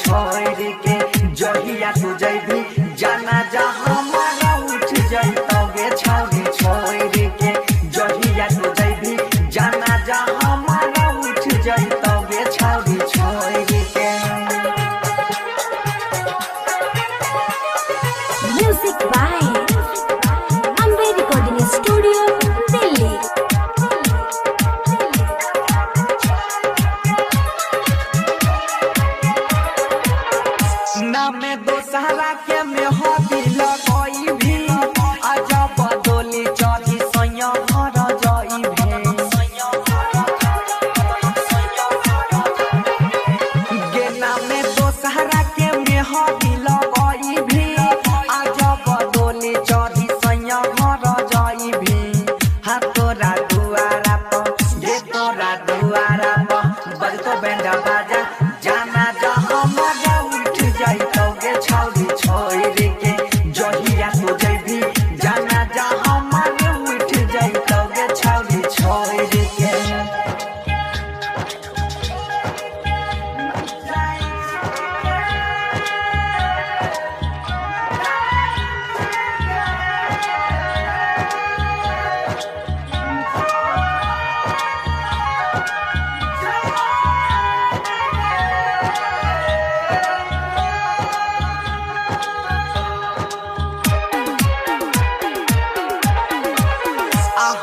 छोड़ के जहिया तू जइबी जाना जा हमारा उठ जइतोगे छौरी छोड़ के जहिया तू जइबी जाना जा हमारा उठ जइतोगे छौरी छोड़ के। Music by Ambe recording studio Delhi. ना में दोसरा के में हो दिल कोई भी आजा बदोली चढ़ी सैया घर जाई भे गे ना में दोसरा के में हो दिल कोई भी आजा बदोली चढ़ी सैया घर जाई भी। हाँ तोरा दुआरा पर गे तोरा दुआरा पर बजतो बैंड बाजा जाना जा हमारा उठ जइतोगे छौरी छोड़ के जहिया तू जइबी जाना जा हमारा उठ जइतोगे छौरी छोड़ के।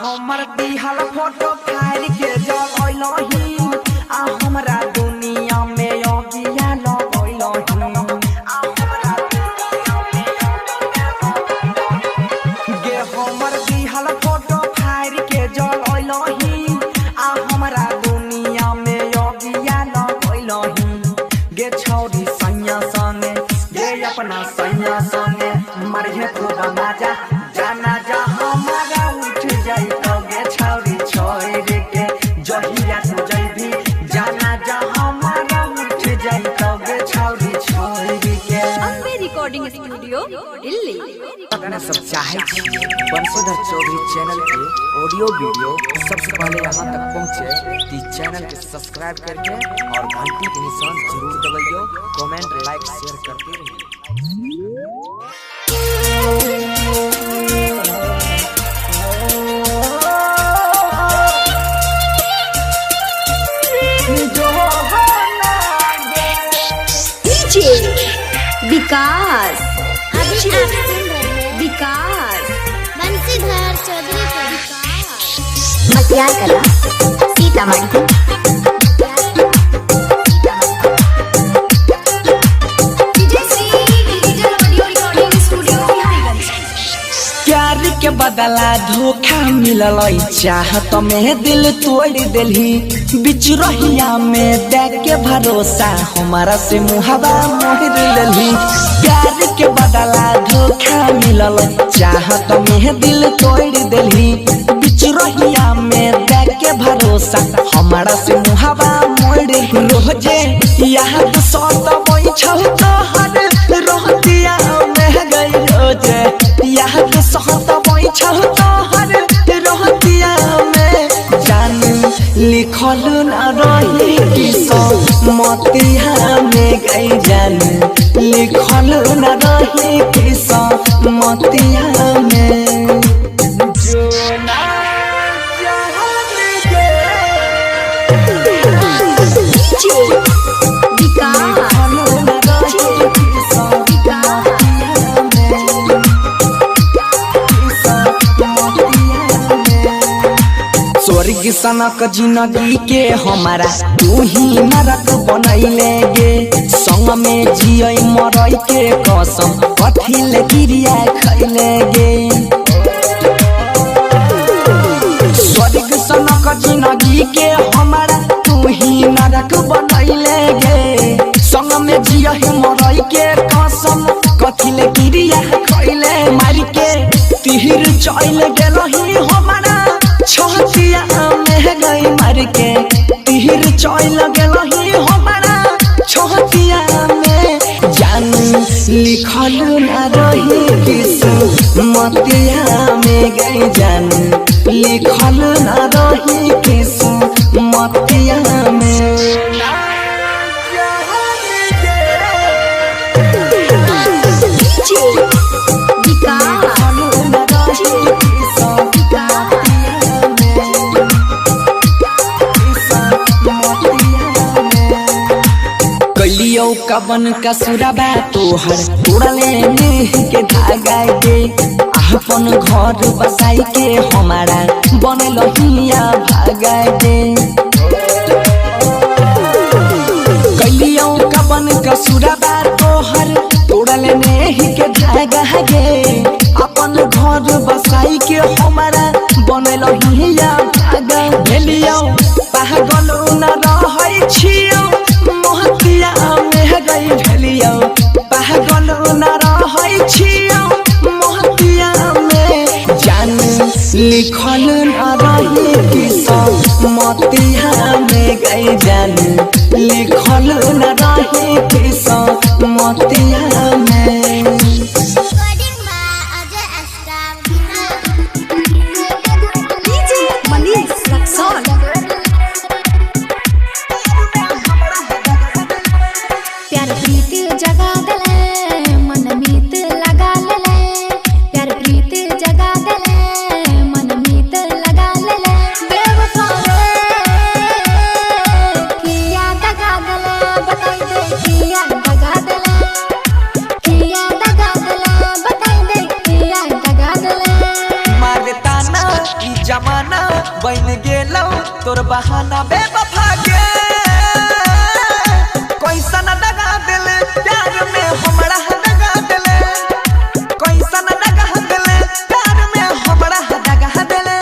हमर दिहल फोटो फाड़ के जलैलही आ हमरा दुनिया में योगिया लगैलही आ हमरा दुनिया में गे हमर दिहल फोटो फाड़ के जलैलही आ हमरा दुनिया में योगिया लगैलही। गे छौरी सैया संगे गे अपना सैया संगे मरहे खूब मजा जाना जा हमारा उठ जइतोगे छौरी छोड़ के जहिया तू जइबी जाना जा हमारा उठ जइतोगे छौरी छोड़ के। Ambe recording studio Delhi. अपना सब चाहे बंशीधर चौधरी चैनल के ऑडियो वीडियो सबसे पहले यहाँ तक पहुँचे तो चैनल के सब्सक्राइब करके और घंटी के निशान जरूर दबाइयो। कमेंट लाइक शेयर करते रहिए। विकास अभी आप सुन रहे हैं विकास बंशीधर चौधरी का विकास। मटियार कला सीतामढ़ी। प्यार के बदला धोखा मिलल चाहत में दिल तोड़ दिलही बीच रहिया में देख के भरोसा हमारा से मुहावा मोह दिलही। प्यार के बदला धोखा मिलल चाहत में दिल तोड़ दिलही बीच रहिया में देख के भरोसा हमारा से मुहावा मोड़ रोजे यहाँ तो सौत बोई छौ तोहर रोहतिया में गई रोजे यहाँ तो सहत बोई छौ तोहर रोहतिया में जान लिखल न रही किस्मतिया में गई जान लिखल न रही किस्मतिया में जो ना स्वर्ग सनक जिंदगी के हमारा तू ही नरक बनैले गे संग में जिय मरई के कसम कथिल क्रिया खैले गे। स्वर्ग सनक जिंदगी के हमारा तू ही नरक बनैले गे संग में जिय मरई के कसम कथिल क्रिया खैले मार के तीर चल गेलही हमारा छतिया में गई मार के तीर चल गेलही हमारा छतिया में जान लिखल न रही किस्मतिया में गई जान लिखल न रही किस्मतिया में। कबन का सुराबा तोहर तोड़ले नेह के धागा गे अपन घर बसाई के हमारा बनल हिया भागा गे कलियो कबन का सुराबा तोहर तोड़ले नेह के धागा गे अपन घर बसाई के हमारा बनल हिया भागा भेलियो पागल न रहै छियो मोहतिया में गई भेलियो पागल न रहै छियो मोहतिया में जान लिखल न रही किस्मतिया में गई जान लिखल न रही किस्मतिया में Recording by Ajay Ashram. DJ Manish Luxor. प्यार प्रीत जगा दले मन मीत लगा ले प्यार प्रीत जगा दले मन मीत लगा ले बेवफा किया दगा दले बताई दे किया दगा दले बताई दे किया दगा दले मारता ना ई जमाना बन गेलो तोर बहाना बेवफा गे कैसा न दगा दिले प्यार में हमरा दगा दिले कैसा न दगा दिले प्यार में हमरा दगा दिले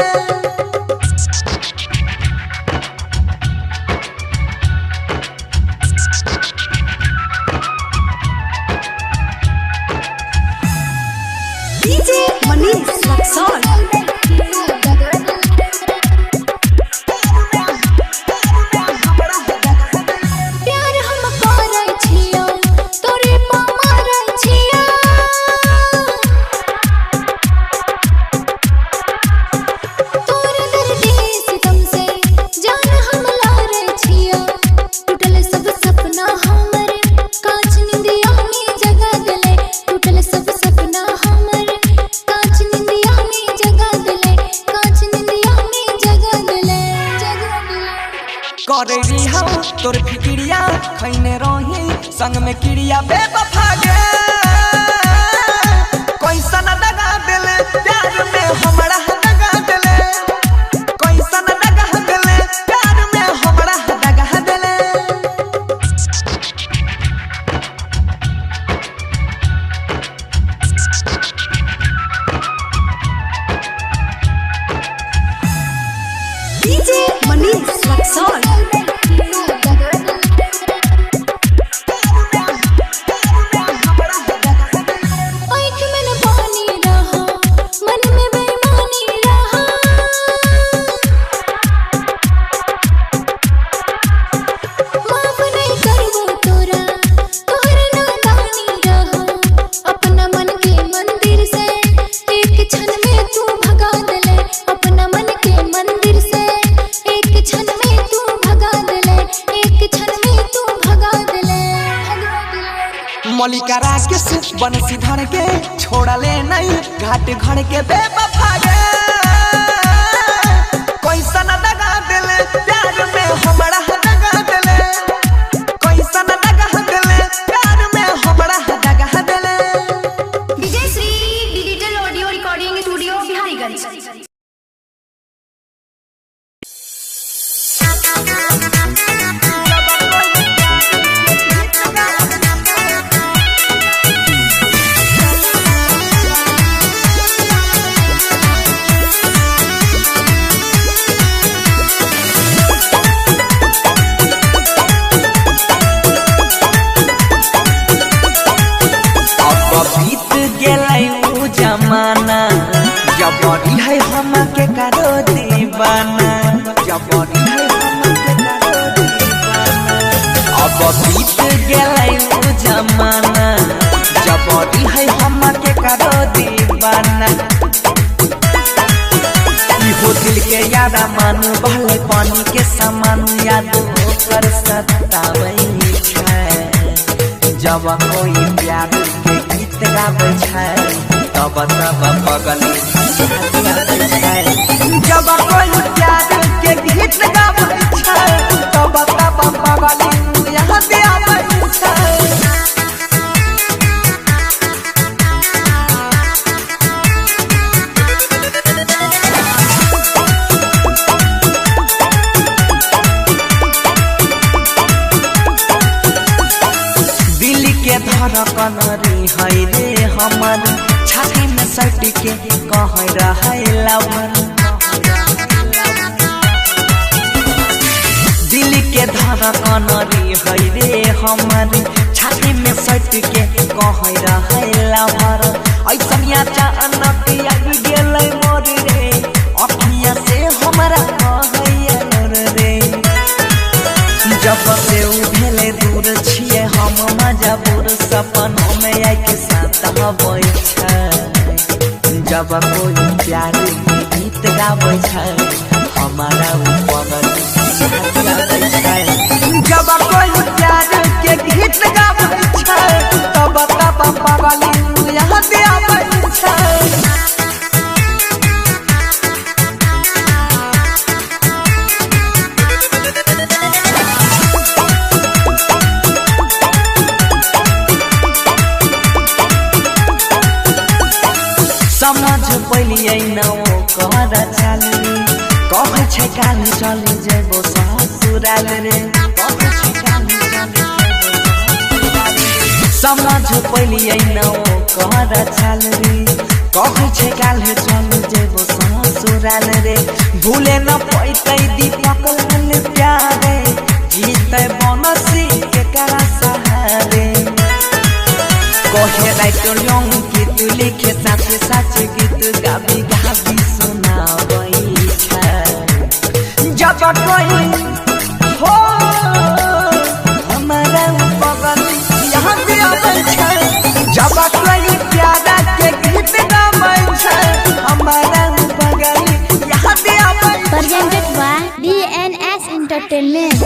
DJ Manish Luxor. प्यार हम करै छियो तोरे मारै छियो तोर दर्दी सितम से जान हम लारै छियो टूटल सब सपना हमर कांच निंदिया में जगा देले टूटल सब सपना हमर कांच निंदिया में जगा देले कांच निंदिया में जगा देले करे रिहा तोर फिक्रिया खैने रही संग में क्रिया बेवफा गे कैसा न दगा दिले प्यार में हमरा दगा दिले कैसा न दगा दिले प्यार में हमरा दगा दिले DJ Manish Luxor. आँख में न पानी रहा मन में बेईमानी रहा माफ नहीं करबो तोरा तोहर नादानी रहा अपना मन के मंदिर से एक क्षण में तू भगा देले अपना मन के मंदिर से एक क्षण में तू भगा देले एक क्षण में तू भगा देले मलिका राकेश बनसी धर के छोड़ले नहीं घाट घर के बेवफा गे कैसा न दगा दिले प्यार में हमरा दगा दिले कैसा न दगा दिले प्यार में हमरा दगा दिले Vijay Shri digital audio recording studio Bihariganj अब बीत गेलै उ जमाना जब है हम के करो दीवाना जब है हम के करो दीवाना अब बीत गेलै उ जमाना जब है हम के करो दीवाना इहो दिल के याद मानू बहले पानी के समान याद होकर सतावै छै जब कोई प्यार के गीत गाबै छै तब पगल जब कोई प्यार के गीत गाबै छै तब पगल यहाँ आबै छै धड़कन रे है रे हमर छाती में सट के कह रहा लवर दिल के धड़कन रे है रे हमर छाती में सट के कह रहा लवर ऐसा अचानक आई गेलै मोर रे अखिया से हमरा कहैया रे जब से उभेले दूर छिए हम मजबूर सपनों में आके साथ हबै छै जब कोई प्यार के गीत गाबै छै हमारा ऊपर गाबै छै जब कोई प्यार के गीत गाबै छै तब पागली याद आबै छै समझ पलिए न ओ कहर चाली कह छै काली चली जेबो ससुराल रे कह छै काली चली समझ पलिए न ओ कहर चाली कह छै काली चली जेबो ससुराल रे भूले न पैतै दीपक लाल प्यारे जीतै बनसी के करा सहारे कहे राइटर यंग गीत लिखे साथे साथे गीत गाबी गाबी सुनाबै छै जब कोई हो हमारा बगल यहाँ पे आबै छै जब कोई प्यारा के गीत गाबै छै हमारा बगल यहाँ पे आबै छै presented by DNS Entertainment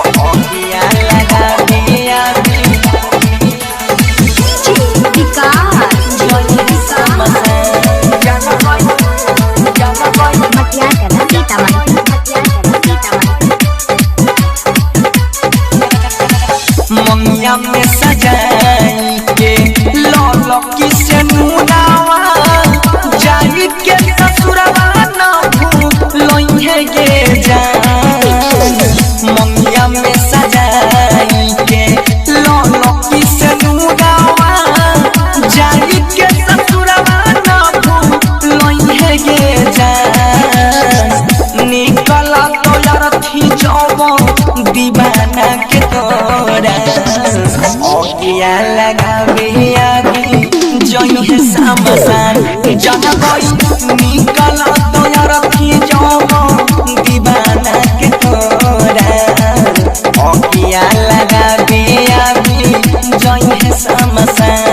ओकिया लगा दिया मंगिया में सजाई के लौलो किसे नुनावा जाई के ससुरवा ना भूलोइहे गे जान मंगिया में सजाई के लौलो किसे नुनावा जाई के ससुरवा ना भूलोइहे गे जान निकला तो यार थी जाबो दीवाना के तोरा ओकिया लगावे आगे जोई समसान जनबई निकला तो यार थी जाबो दीवाना के तोरा ओकिया लगावे आगे जोई समसान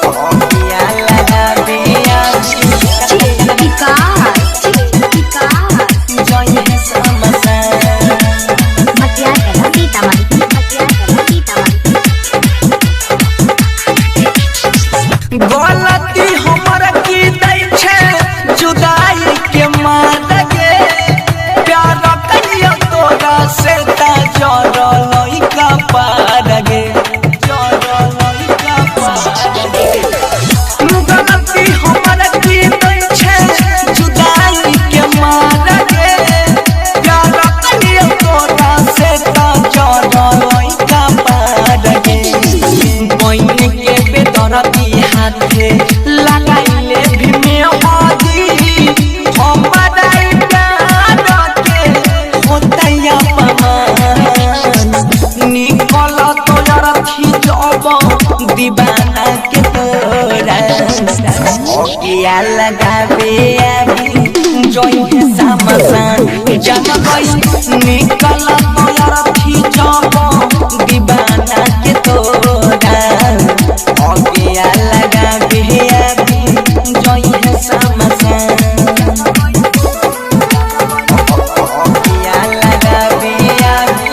ओकिया लगावे आगे गलती हमर की दै छै जुदाई के मार गे प्यार करियो तोरा से ता जरलई का पार गे जरलई का पार गे गलती हमर की दै छै जुदाई के मार गे प्यार करियो तोरा से ता जरलई का पार गे बइन के बेदरती हाथे लगाइले भीमे आदि हम बड़ाई प्यार के होतैया पमान निकल तो यार थी जब दीवाना के तोरा ओकिया लगावे आगे जोई समसान जनबई निकल तो यार थी जब दीवाना के तोरा ओकिया लगावे आगे जोई समसान ओकिया लगावे आगे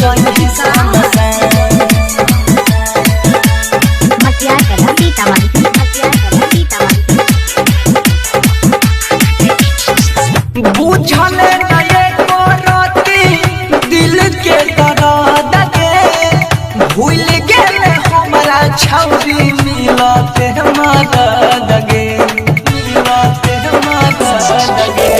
जोई समसान बुझल नए कोरती दिल के दर्द के भूल गेले हमरा छौरी मिलते मदद गे मिलते मदद गे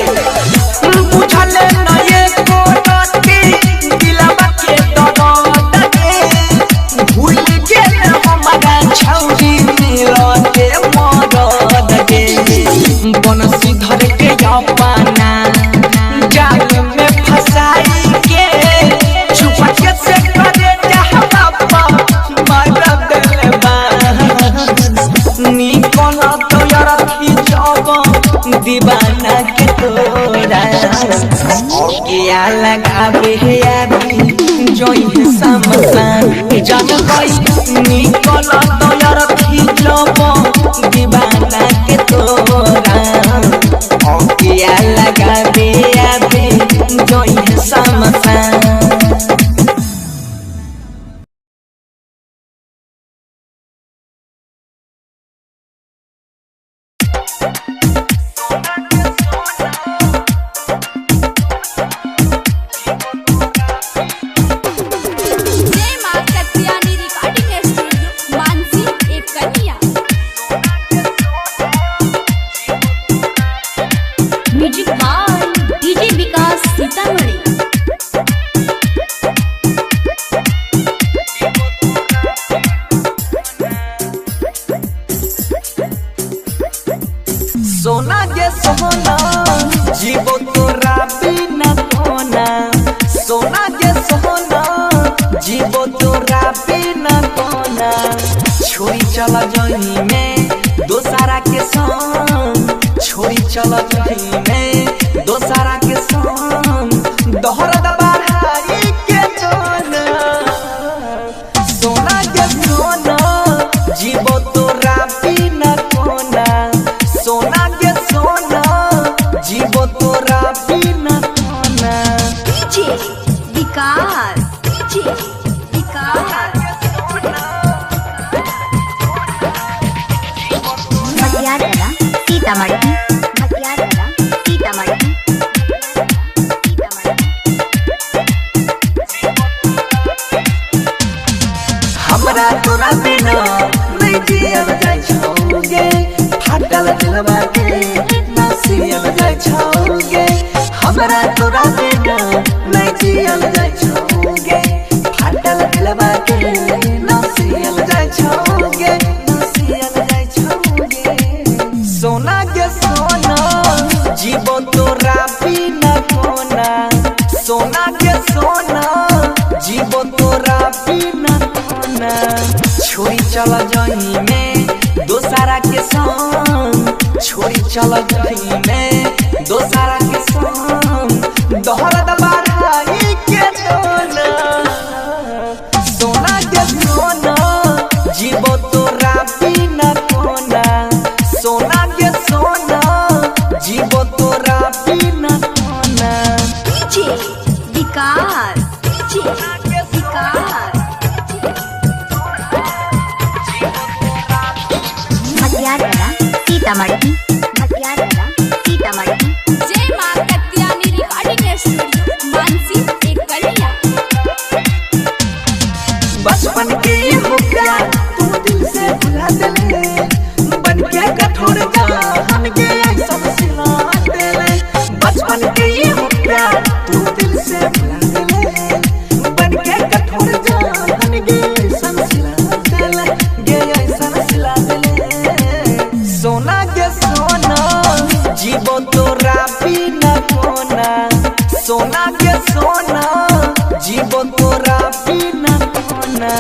क्या लगावे है अभी जोई समसान जन कोई निकल तो यार खिजब दीवाना के तोरा क्या लगावे अभी जोई समसान सोना के सोना जीवो तोरा बिना कोना सोना के सोना जीवो तोरा बिना कोना छोड़ी चला जही में दोसारा के संग छोड़ी चला जही में दोसारा के संग दोहरा दबाई के जोना सोना के सोना जीवो तोरा बिना कोना सोना के सोना जीवो तोरा बिना कोना डीजे विकास मटियारला सीतामढ़ी हमरा तोरा बिना नहीं जियल जाय छौगे फाटल दिलवा के ना सियल जाय छौगे हमरा तोरा बिना नहीं जियल जाय छौगे फाटल दिलवा के ना सियल जाय छौगे ना सियल जाय छौगे सोना के सोना जीवो तोरा बिना कोना सोना के सोना जीवो तोरा बिना कोना छोड़ी चला जही में दोसारा के संग छोड़ी चला जही में दोसारा के संग दोहरा दबाई के जोना सोना के सोना जीवो तोरा बिना कोना सोना के सोना जीवो तोरा बिना कोना डीजे विकास मटियारला सीतामढ़ी जय मां कत्यानी रिकॉर्डिंग स्टूडियो मानसी एक कलिया बचपन के हो प्यार तू दिल से भुला देले बन के कठोर जान के सब सिला देले बचपन के हो प्यार तू दिल से भुला देले बन के कठोर जान के सब सिला देले गे सब सिला देले सोना के सोना जीवो तोरा बिना कोना सोना के सोना जीवो तोरा बिना कोना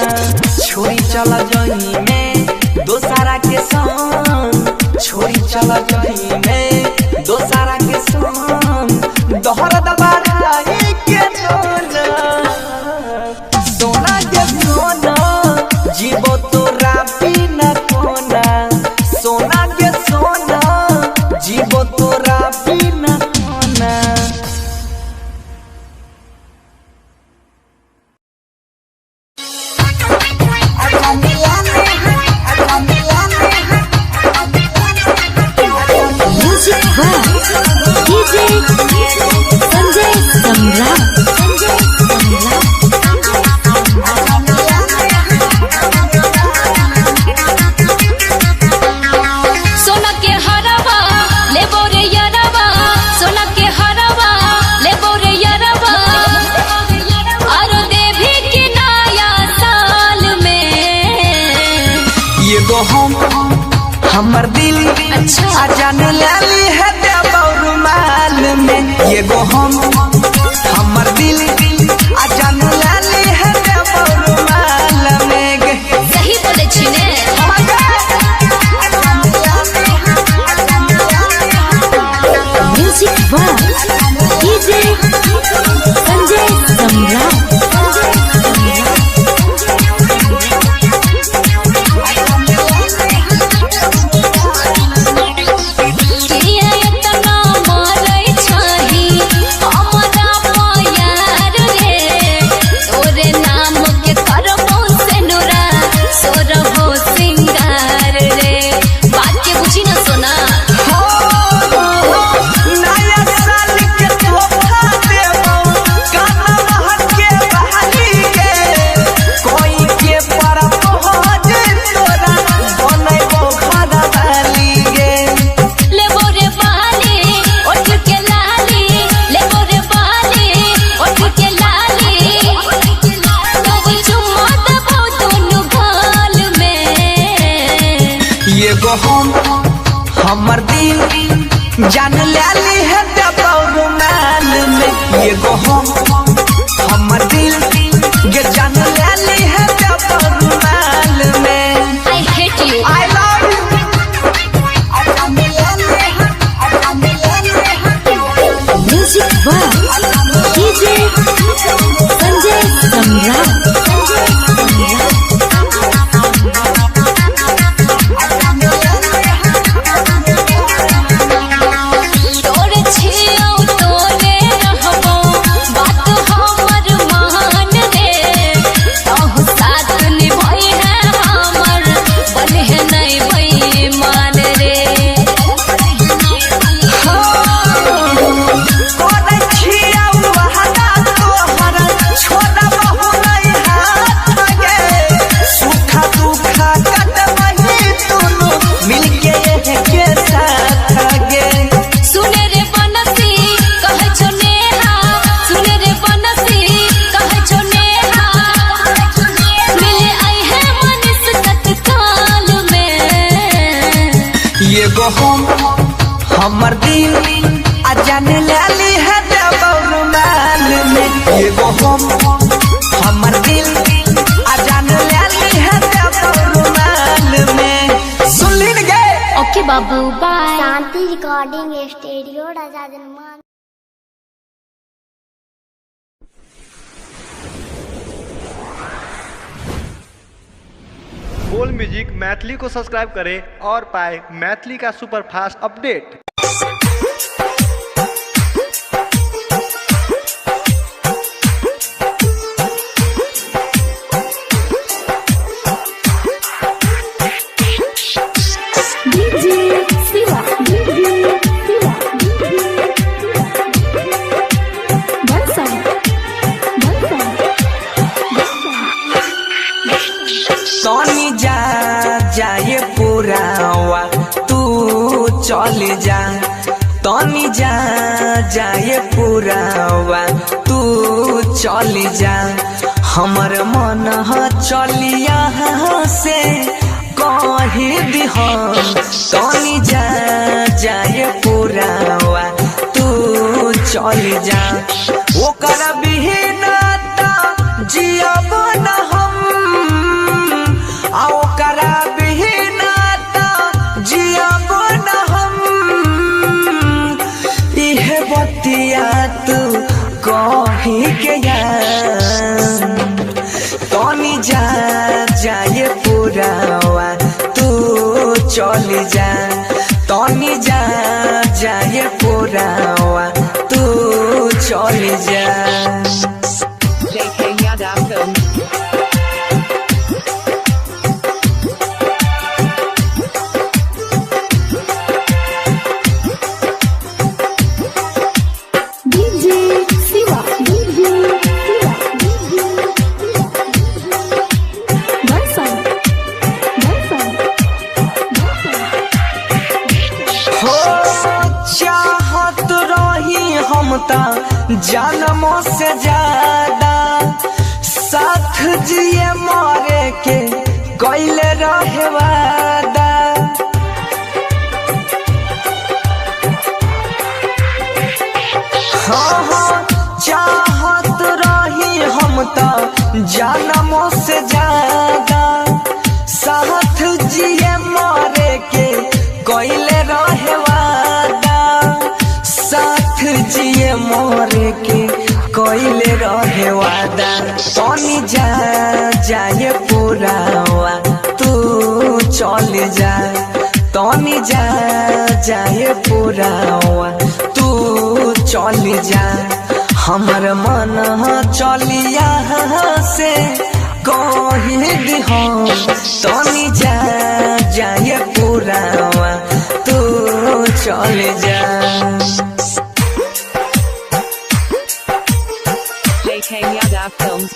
छोड़ी चला जही में दोसारा के संग छोड़ी चला जही में दोसारा के संग दोहरा दबाई के जोना सोना के सोना जीवो तोरा बिना कोना सोना के सोना जीवो तोरा बिना कोना म्यूजिक डीजे संजय सोना के हरवा ले बोरे यरवा सोना के हरवा ले बोरे यरवा और देवी के नया साल में ये गो हमर दिल अच्छा। आ जाने लाली है रुमाल में ये गो हमर दिल आ जाने लाली है रुमाल में सही बोले छी ने म्यूजिक जान ले है रुमाल में ये गो हमर दिल ये जान ले है रुमाल में। I hate you. I love you। Music by DJ Sanjay Samrat। तोरे छियौ तोरे रहबो बात हमर मान रे अहो साथ निभाई है हमर बने है नहीं बेईमान रे। सुने रे बनसी कहे छो नेहा सुने रे बनसी कहे छो नेहा मिले आई है मनीष तत्काल में। ये गो हमर दिल आ जान ले है रुमाल में ये गो हमर दिल आ जान ले है रुमाल में। सुन ली न गे। ओके बाबू बाय। शांति रिकॉर्डिंग स्टूडियो राजा जनमान। बोल म्यूजिक मैथिली को सब्सक्राइब करें और पाए मैथिली का सुपरफास्ट अपडेट। सोनी जाए पुरावा तू चल जा तनी जाए पुरावा तू चल जा हमर मन चलिया से कही दिहन तनी जाए पुरावा तू चल जा ओकर बिना जियब न हम ओकरा बिना जियब न हम इहे बतिया तू कही के तनी जाए पुरावा तू चल जा तनी जाए पुरावा तू चल जा। जन्मों से ज्यादा साथ जिए मारे के कैले रहे वादा हाँ चाहत रही हम तो जन्मों से ज्यादा साथ जिए मारे के कैले रहे वादा साथ जिए मोरे के कोइले रहे वादा तनी जाए पुरावा तू चल जा तनी जाए पुरावा तू चल जा हमर मन चलिया से कही दिहन तनी जाए पुरावा तू चल जा। Films.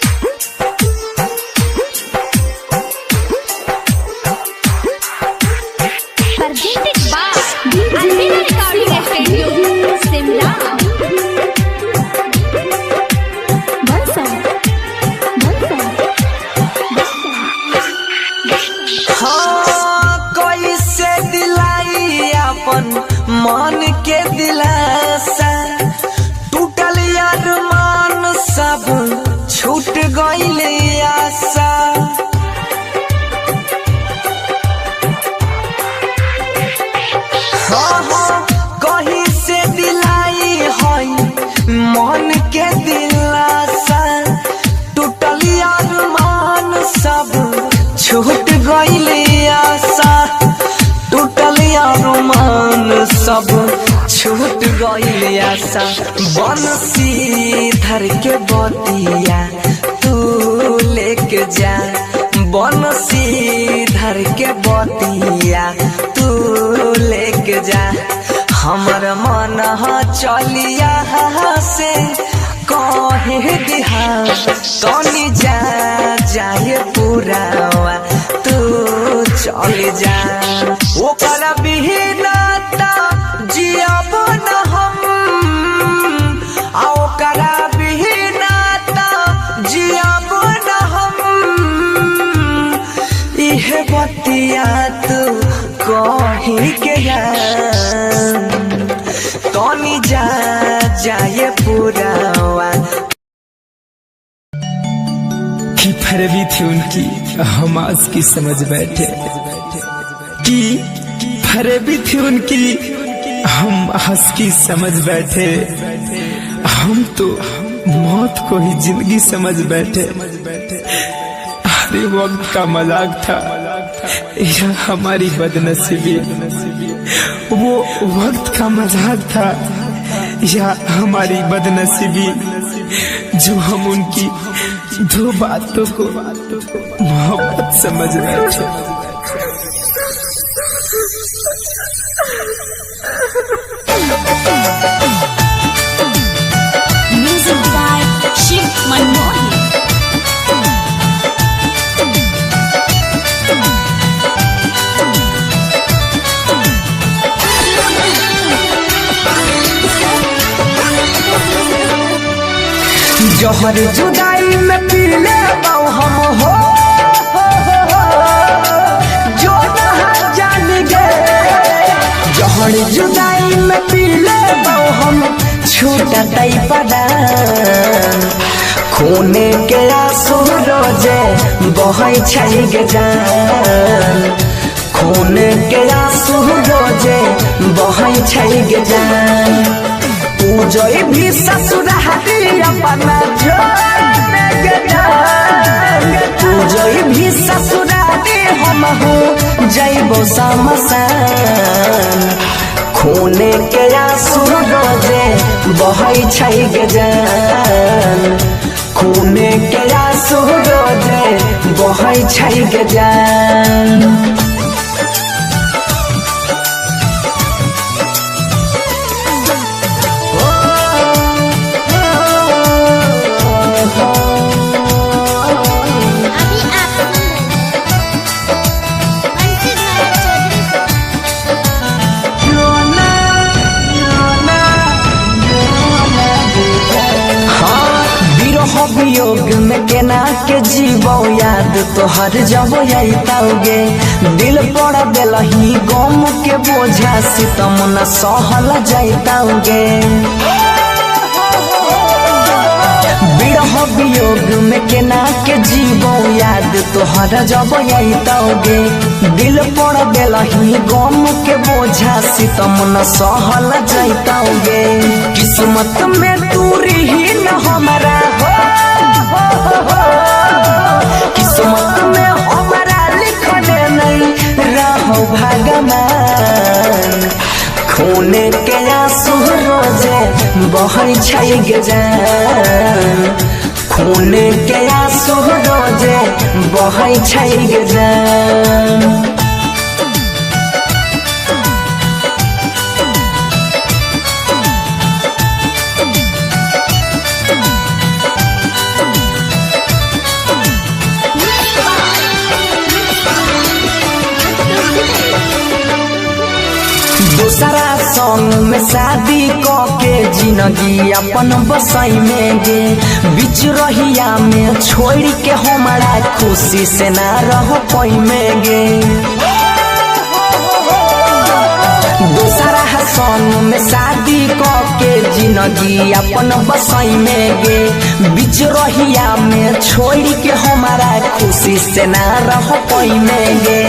Presented by Alvin Recording Studio, Simla। हाँ कैसे दिलाई अपन मन के गइल आशा बनसी धर के बतिया तू लेके जा बनसी धर के बतिया तू लेके जा हमर मन चलिया से कहे दिहा तनी जा जाए पूरावा तू चल जा ओकर बिना जियब न हम ओकर बिना जियब न हम इहे बतिया तू कही के तनी जा जाए पूरावा की फरवी थी उनकी हम आज की समझ बैठे की फरवी थी उनकी हम हंस की समझ बैठे हम तो मौत को ही जिंदगी समझ बैठे अरे वक्त का मजाक था या हमारी बदनसीबी वो वक्त का मजाक था या हमारी बदनसीबी जो हम उनकी दो बातों को मोहब्बत समझ बैठे म्यूजिक बाय शिव मनमोहन। जहर जुदाई में पी ले हम हो जो जान गए जहर जुदाई में पी ले हम छूटा तई पड़ा खूने के आंसू रोजे बहै छै गे जान खूने के आंसू रोजे बहै छै गे जान पूजोई भी ससुरारी अपना जोने के जान पूजोई भी ससुरारी हम हो जइबो समसान खूने के आंसू रोजे बहै छै गे जान खूने के आंसू रोजे बहै छै गे जान वियोग में केना के जीवो याद तोहर जब आइताओगे दिल पड़ दिलही गम के बोझा सितम न सहल जाइताओगे बिरह वियोग में केना के जीवो याद तोहर जब आइताओगे दिल पड़ दिलही गम के बोझा सितम न सहल जाइताओगे किस्मत में दूरी ही न हमारा किस्मत में हमारा लिखने नहीं रहो भगवान खूने के आंसू रोजे बहै छै गे जान खूने के आंसू रोजे बहै छै गे जान दूसरा संग में शादी के जिंदगी अपन बसाई में गे बीच रहिया में छोड़ के हमारा खुशी से ना रह पाई में गे दूसरा संग में शादी के जिंदगी अपन बसाई में गे बीच रहिया में छोड़ के हमारा खुशी से ना रह पाई में गे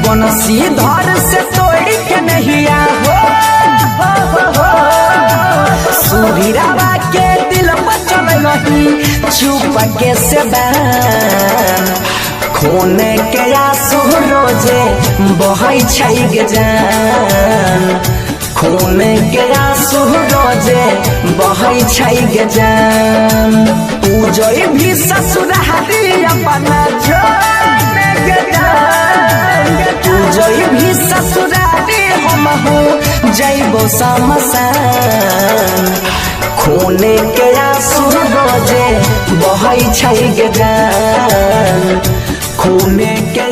बनसी धर से तोड़ के नहीं हो सुधीरावा के दिल बचल नहीं चुप के से बैन खूने के आंसू रोजे बहै छै गे जान खून के आंसू रोजे बहै छै गे जान पूजोई भी ससुरारी अपना छोड़ गे जान पूजोई भी ससुरारी हम हो जइबो समसान खून के आंसू रोजे बहै छै गे जान खून के